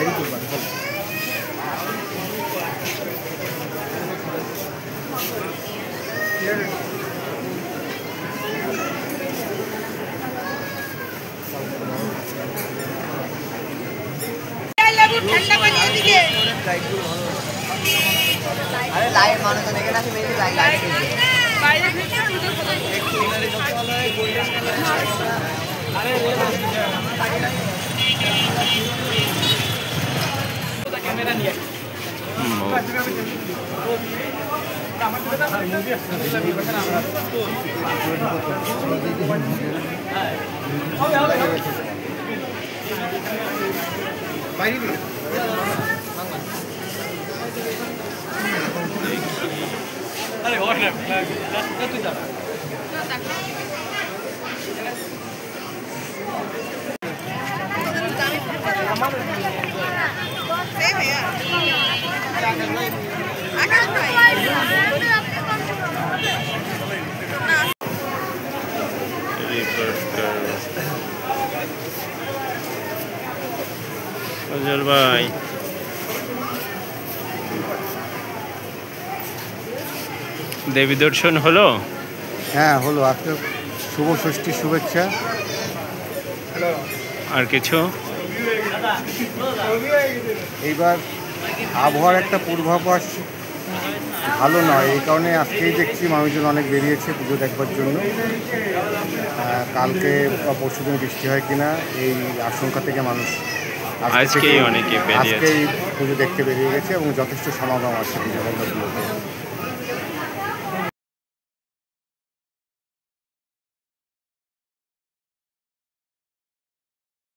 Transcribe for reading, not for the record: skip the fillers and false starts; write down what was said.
বাইরে তুলবেন। अरे लाइट मानो तो देखे ना कि मेरी लाइट लाइट कैमरा नहीं है अरे और ना तू जा सेम है यार आकाश भाई अजल भाई देवी दर्शन हलो হ্যাঁ হলো। আজকে শুভ ষষ্ঠীর শুভেচ্ছা। আর কিছু এইবার আবহাওয়ার একটা পূর্বাভাস ভালো নয়, এই কারণে আজকেই দেখছি মানুষজন অনেক বেরিয়েছে পুজো দেখবার জন্য। কালকে বা পরশুদিন বৃষ্টি হয় কিনা এই আশঙ্কা থেকে মানুষ আজকেই অনেকে বেরিয়েছে, আজকেই পুজো দেখতে বেরিয়ে গেছে এবং যথেষ্ট সমাগম আছে পুজো মণ্ডপগুলোতে।